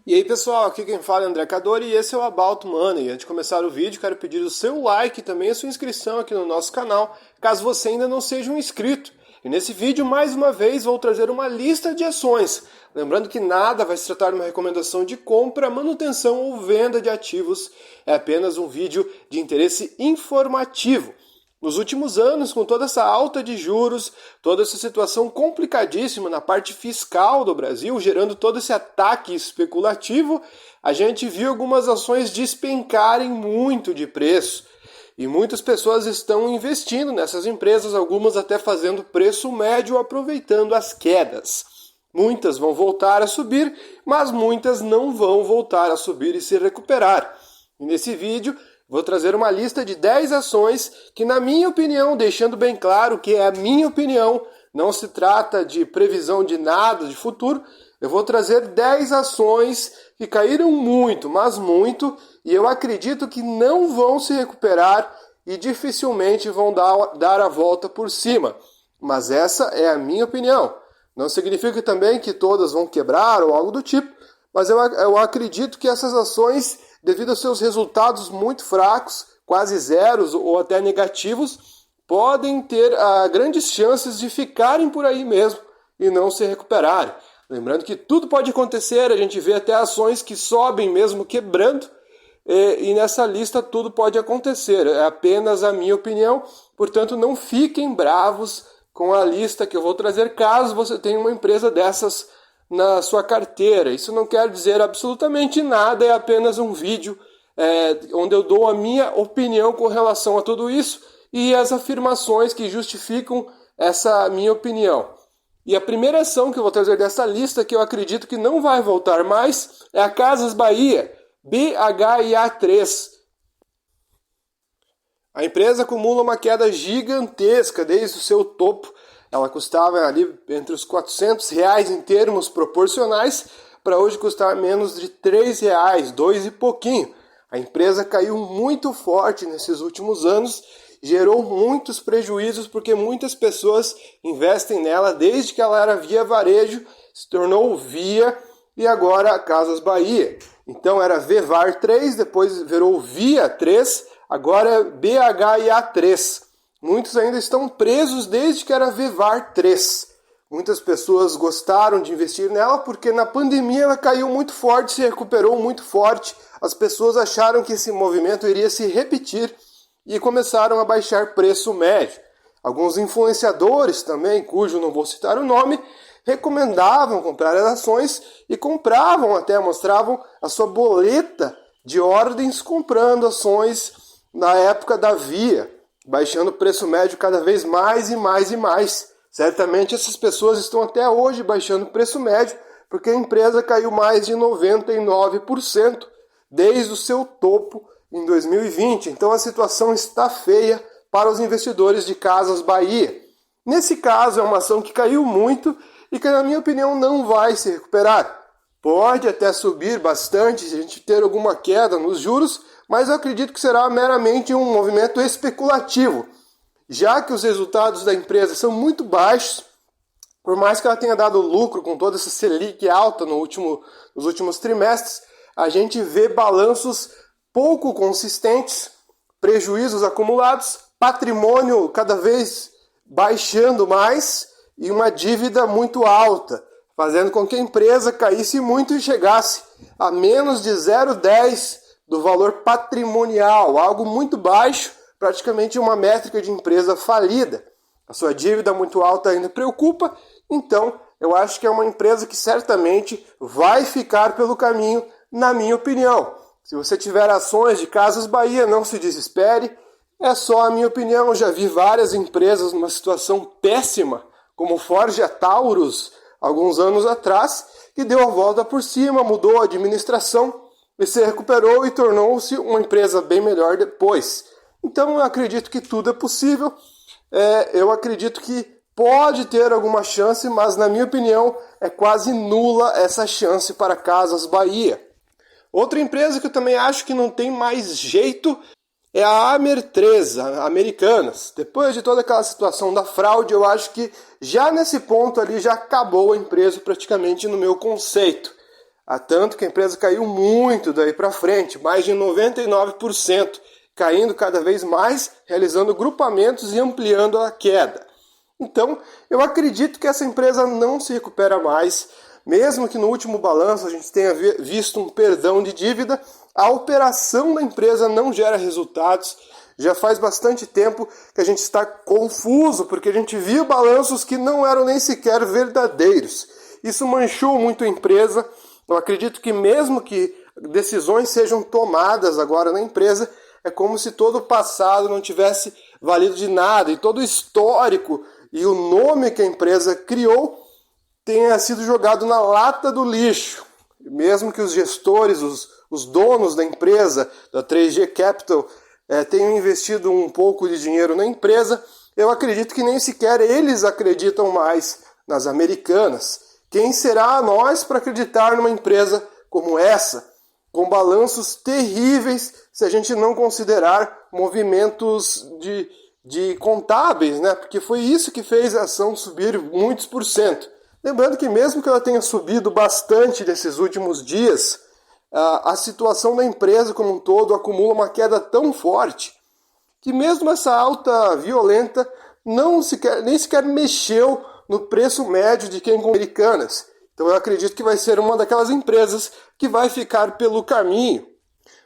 E aí pessoal, aqui quem fala é André Cadori e esse é o About Money. Antes de começar o vídeo, quero pedir o seu like e também a sua inscrição aqui no nosso canal, caso você ainda não seja um inscrito. E nesse vídeo, mais uma vez, vou trazer uma lista de ações. Lembrando que nada vai se tratar de uma recomendação de compra, manutenção ou venda de ativos. É apenas um vídeo de interesse informativo. Nos últimos anos, com toda essa alta de juros, toda essa situação complicadíssima na parte fiscal do Brasil, gerando todo esse ataque especulativo, a gente viu algumas ações despencarem muito de preço. E muitas pessoas estão investindo nessas empresas, algumas até fazendo preço médio, aproveitando as quedas. Muitas vão voltar a subir, mas muitas não vão voltar a subir e se recuperar. E nesse vídeo, vou trazer uma lista de 10 ações que, na minha opinião, deixando bem claro que é a minha opinião, não se trata de previsão de nada de futuro, eu vou trazer 10 ações que caíram muito, mas muito, e eu acredito que não vão se recuperar e dificilmente vão dar a volta por cima. Mas essa é a minha opinião. Não significa também que todas vão quebrar ou algo do tipo, mas eu acredito que essas ações, devido aos seus resultados muito fracos, quase zeros ou até negativos, podem ter grandes chances de ficarem por aí mesmo e não se recuperarem. Lembrando que tudo pode acontecer, a gente vê até ações que sobem mesmo quebrando, e nessa lista tudo pode acontecer. É apenas a minha opinião, portanto não fiquem bravos com a lista que eu vou trazer caso você tenha uma empresa dessas na sua carteira. Isso não quer dizer absolutamente nada, é apenas um vídeo onde eu dou a minha opinião com relação a tudo isso e as afirmações que justificam essa minha opinião. E a primeira ação que eu vou trazer dessa lista, que eu acredito que não vai voltar mais, é a Casas Bahia, BHIA3. A empresa acumula uma queda gigantesca desde o seu topo. Ela custava ali entre os R$400 em termos proporcionais, para hoje custar menos de R$3, 2 e pouquinho. A empresa caiu muito forte nesses últimos anos, gerou muitos prejuízos porque muitas pessoas investem nela desde que ela era Via Varejo, se tornou Via e agora Casas Bahia. Então era VVAR 3, depois virou Via 3, agora é BHIA3. Muitos ainda estão presos desde que era VVAR 3. Muitas pessoas gostaram de investir nela porque na pandemia ela caiu muito forte, se recuperou muito forte. As pessoas acharam que esse movimento iria se repetir e começaram a baixar preço médio. Alguns influenciadores também, cujo não vou citar o nome, recomendavam comprar as ações e compravam até, mostravam a sua boleta de ordens comprando ações na época da Via, baixando o preço médio cada vez mais e mais e mais. Certamente essas pessoas estão até hoje baixando o preço médio, porque a empresa caiu mais de 99% desde o seu topo em 2020. Então a situação está feia para os investidores de Casas Bahia. Nesse caso é uma ação que caiu muito e que, na minha opinião, não vai se recuperar. Pode até subir bastante se a gente ter alguma queda nos juros, mas eu acredito que será meramente um movimento especulativo, já que os resultados da empresa são muito baixos. Por mais que ela tenha dado lucro com toda essa Selic alta nos últimos trimestres, a gente vê balanços pouco consistentes, prejuízos acumulados, patrimônio cada vez baixando mais e uma dívida muito alta, fazendo com que a empresa caísse muito e chegasse a menos de 0,10 do valor patrimonial, algo muito baixo, praticamente uma métrica de empresa falida. A sua dívida muito alta ainda preocupa, então eu acho que é uma empresa que certamente vai ficar pelo caminho, na minha opinião. Se você tiver ações de Casas Bahia, não se desespere, é só a minha opinião. Eu já vi várias empresas numa situação péssima, como Forja Taurus, alguns anos atrás, que deu a volta por cima, mudou a administração e se recuperou e tornou-se uma empresa bem melhor depois. Então eu acredito que tudo é possível, eu acredito que pode ter alguma chance, mas na minha opinião é quase nula essa chance para Casas Bahia. Outra empresa que eu também acho que não tem mais jeito é a Amer3, a Americanas. Depois de toda aquela situação da fraude, eu acho que já nesse ponto ali já acabou a empresa praticamente no meu conceito. tanto que a empresa caiu muito daí para frente, mais de 99%, caindo cada vez mais, realizando grupamentos e ampliando a queda. Então, eu acredito que essa empresa não se recupera mais, mesmo que no último balanço a gente tenha visto um perdão de dívida, a operação da empresa não gera resultados. Já faz bastante tempo que a gente está confuso, porque a gente viu balanços que não eram nem sequer verdadeiros. Isso manchou muito a empresa. Eu acredito que mesmo que decisões sejam tomadas agora na empresa, é como se todo o passado não tivesse valido de nada e todo o histórico e o nome que a empresa criou tenha sido jogado na lata do lixo. Mesmo que os gestores, os donos da empresa, da 3G Capital, tenham investido um pouco de dinheiro na empresa, eu acredito que nem sequer eles acreditam mais nas Americanas. Quem será nós para acreditar numa empresa como essa, com balanços terríveis, se a gente não considerar movimentos de contábeis, né? Porque foi isso que fez a ação subir muitos por cento. Lembrando que mesmo que ela tenha subido bastante nesses últimos dias, a situação da empresa como um todo acumula uma queda tão forte que mesmo essa alta violenta nem sequer mexeu no preço médio de quem compra Americanas. Então eu acredito que vai ser uma daquelas empresas que vai ficar pelo caminho.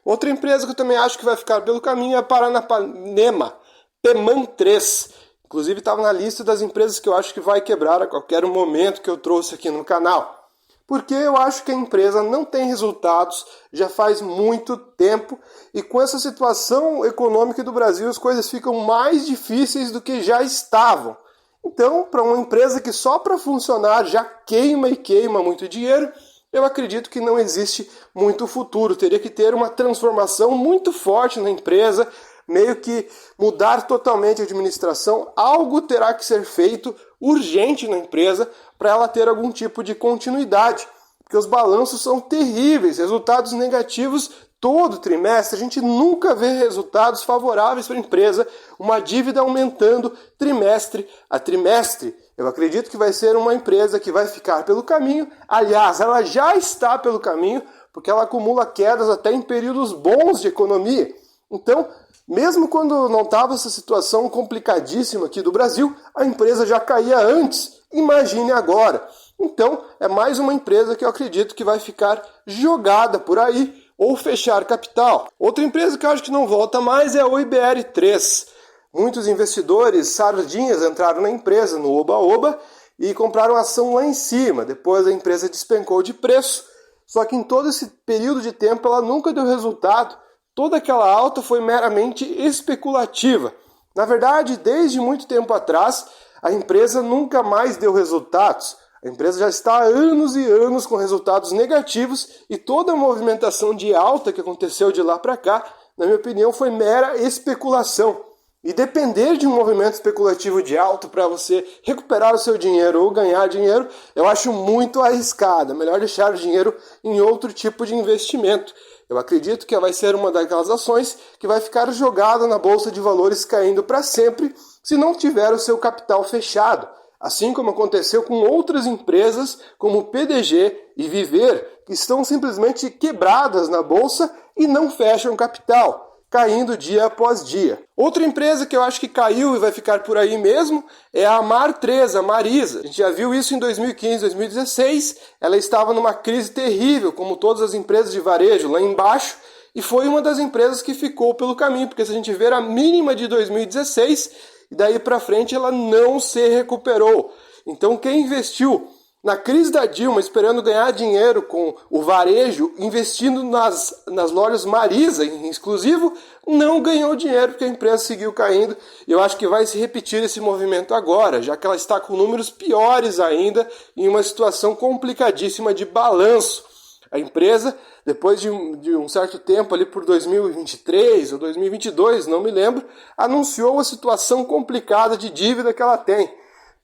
Outra empresa que eu também acho que vai ficar pelo caminho é a Paranapanema, Peman 3. Inclusive estava na lista das empresas que eu acho que vai quebrar a qualquer momento que eu trouxe aqui no canal. Porque eu acho que a empresa não tem resultados já faz muito tempo e com essa situação econômica do Brasil as coisas ficam mais difíceis do que já estavam. Então, para uma empresa que só para funcionar já queima muito dinheiro, eu acredito que não existe muito futuro. Teria que ter uma transformação muito forte na empresa, meio que mudar totalmente a administração. Algo terá que ser feito urgente na empresa para ela ter algum tipo de continuidade. Porque os balanços são terríveis, resultados negativos todo trimestre. A gente nunca vê resultados favoráveis para a empresa, uma dívida aumentando trimestre a trimestre. Eu acredito que vai ser uma empresa que vai ficar pelo caminho. Aliás, ela já está pelo caminho, porque ela acumula quedas até em períodos bons de economia. Então, mesmo quando não estava essa situação complicadíssima aqui do Brasil, a empresa já caía antes. Imagine agora. Então, é mais uma empresa que eu acredito que vai ficar jogada por aí ou fechar capital. Outra empresa que eu acho que não volta mais é a IBR3. Muitos investidores sardinhas entraram na empresa, no Oba-Oba, e compraram ação lá em cima. Depois a empresa despencou de preço. Só que em todo esse período de tempo ela nunca deu resultado. Toda aquela alta foi meramente especulativa. Na verdade, desde muito tempo atrás, a empresa nunca mais deu resultados. A empresa já está há anos e anos com resultados negativos e toda a movimentação de alta que aconteceu de lá para cá, na minha opinião, foi mera especulação. E depender de um movimento especulativo de alta para você recuperar o seu dinheiro ou ganhar dinheiro, eu acho muito arriscado. É melhor deixar o dinheiro em outro tipo de investimento. Eu acredito que vai ser uma daquelas ações que vai ficar jogada na Bolsa de Valores caindo para sempre se não tiver o seu capital fechado. Assim como aconteceu com outras empresas como PDG e Viver, que estão simplesmente quebradas na Bolsa e não fecham capital, caindo dia após dia. Outra empresa que eu acho que caiu e vai ficar por aí mesmo é a Mar3, a Marisa. A gente já viu isso em 2015, 2016. Ela estava numa crise terrível, como todas as empresas de varejo, lá embaixo, e foi uma das empresas que ficou pelo caminho, porque se a gente ver a mínima de 2016, e daí para frente ela não se recuperou. Então quem investiu na crise da Dilma, esperando ganhar dinheiro com o varejo, investindo nas lojas Marisa, em exclusivo, não ganhou dinheiro porque a empresa seguiu caindo. E eu acho que vai se repetir esse movimento agora, já que ela está com números piores ainda, em uma situação complicadíssima de balanço. A empresa, depois de um certo tempo, ali por 2023 ou 2022, não me lembro, anunciou a situação complicada de dívida que ela tem,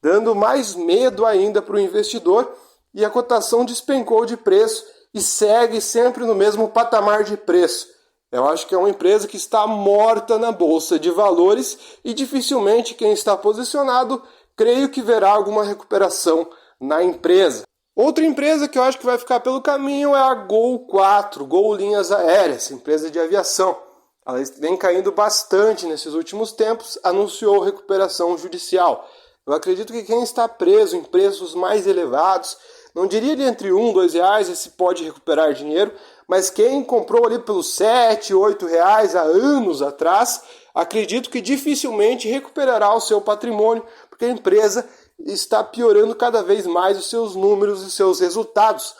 dando mais medo ainda para o investidor, e a cotação despencou de preço e segue sempre no mesmo patamar de preço. Eu acho que é uma empresa que está morta na Bolsa de Valores e dificilmente quem está posicionado, creio que verá alguma recuperação na empresa. Outra empresa que eu acho que vai ficar pelo caminho é a Gol 4, Gol Linhas Aéreas, empresa de aviação. Ela vem caindo bastante nesses últimos tempos, anunciou recuperação judicial. Eu acredito que quem está preso em preços mais elevados, não diria de entre R$1 e R$2, esse pode recuperar dinheiro, mas quem comprou ali pelos R$7, R$8 há anos atrás, acredito que dificilmente recuperará o seu patrimônio, porque a empresa está piorando cada vez mais os seus números e seus resultados.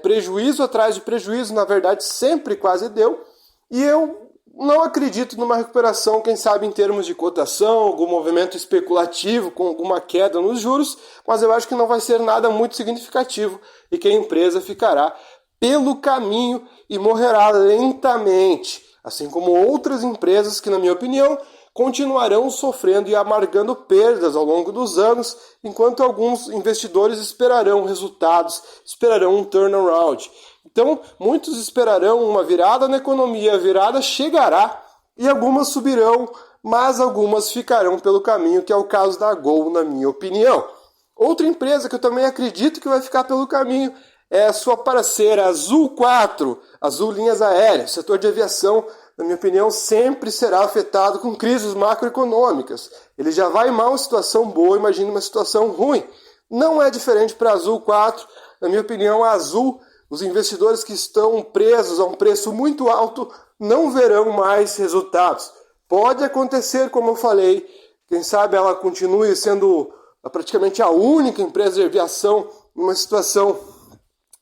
Prejuízo atrás de prejuízo, na verdade, sempre quase deu, e eu não acredito numa recuperação, quem sabe em termos de cotação, algum movimento especulativo com alguma queda nos juros, mas eu acho que não vai ser nada muito significativo e que a empresa ficará pelo caminho e morrerá lentamente, assim como outras empresas que, na minha opinião, continuarão sofrendo e amargando perdas ao longo dos anos, enquanto alguns investidores esperarão resultados, esperarão um turnaround. Então, muitos esperarão uma virada na economia, a virada chegará e algumas subirão, mas algumas ficarão pelo caminho, que é o caso da Gol, na minha opinião. Outra empresa que eu também acredito que vai ficar pelo caminho é a sua parceira Azul 4, Azul Linhas Aéreas. O setor de aviação, na minha opinião, sempre será afetado com crises macroeconômicas. Ele já vai mal em situação boa, imagine uma situação ruim. Não é diferente para a Azul 4. Na minha opinião, a Azul, os investidores que estão presos a um preço muito alto não verão mais resultados. Pode acontecer, como eu falei, quem sabe ela continue sendo praticamente a única empresa de aviação em uma situação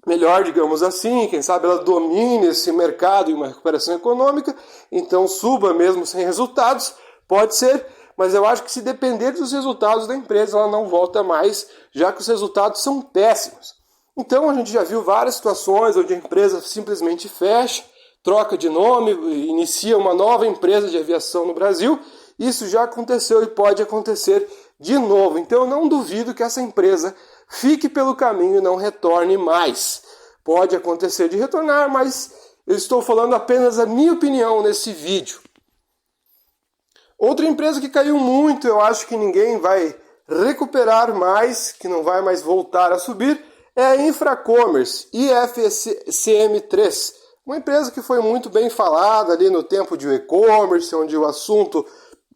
melhor, digamos assim, quem sabe ela domine esse mercado em uma recuperação econômica, então suba mesmo sem resultados, pode ser, mas eu acho que se depender dos resultados da empresa, ela não volta mais, já que os resultados são péssimos. Então a gente já viu várias situações onde a empresa simplesmente fecha, troca de nome, inicia uma nova empresa de aviação no Brasil. Isso já aconteceu e pode acontecer de novo. Então eu não duvido que essa empresa fique pelo caminho e não retorne mais. Pode acontecer de retornar, mas eu estou falando apenas a minha opinião nesse vídeo. Outra empresa que caiu muito, eu acho que ninguém vai recuperar mais, que não vai mais voltar a subir, é a Infracommerce, IFCM3. Uma empresa que foi muito bem falada ali no tempo de e-commerce, onde o assunto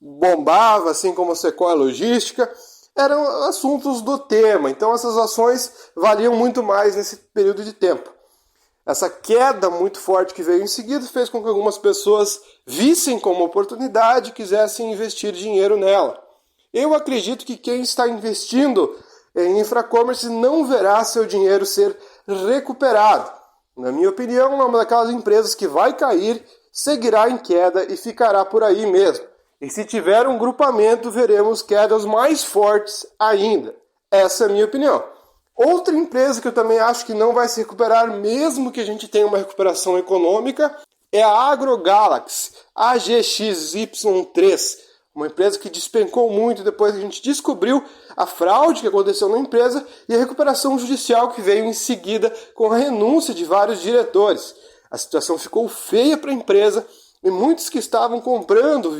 bombava, assim como a Sequoia Logística, eram assuntos do tema. Então essas ações valiam muito mais nesse período de tempo. Essa queda muito forte que veio em seguida fez com que algumas pessoas vissem como oportunidade e quisessem investir dinheiro nela. Eu acredito que quem está investindo em Infracommerce não verá seu dinheiro ser recuperado. Na minha opinião, é uma daquelas empresas que vai cair, seguirá em queda e ficará por aí mesmo. E se tiver um grupamento, veremos quedas mais fortes ainda. Essa é a minha opinião. Outra empresa que eu também acho que não vai se recuperar, mesmo que a gente tenha uma recuperação econômica, é a AgroGalaxy, AGXY3. Uma empresa que despencou muito depois que a gente descobriu a fraude que aconteceu na empresa e a recuperação judicial que veio em seguida com a renúncia de vários diretores. A situação ficou feia para a empresa e muitos que estavam comprando,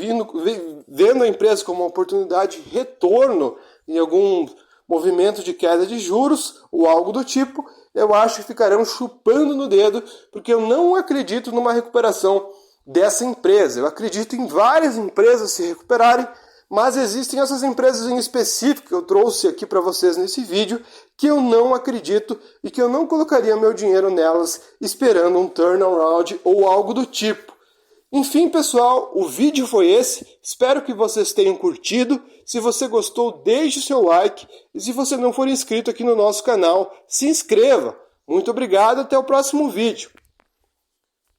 vendo a empresa como uma oportunidade de retorno em algum movimento de queda de juros ou algo do tipo, eu acho que ficarão chupando no dedo, porque eu não acredito numa recuperação dessa empresa. Eu acredito em várias empresas se recuperarem, mas existem essas empresas em específico que eu trouxe aqui para vocês nesse vídeo que eu não acredito e que eu não colocaria meu dinheiro nelas esperando um turnaround ou algo do tipo. Enfim, pessoal, o vídeo foi esse. Espero que vocês tenham curtido. Se você gostou, deixe o seu like. E se você não for inscrito aqui no nosso canal, se inscreva. Muito obrigado, até o próximo vídeo.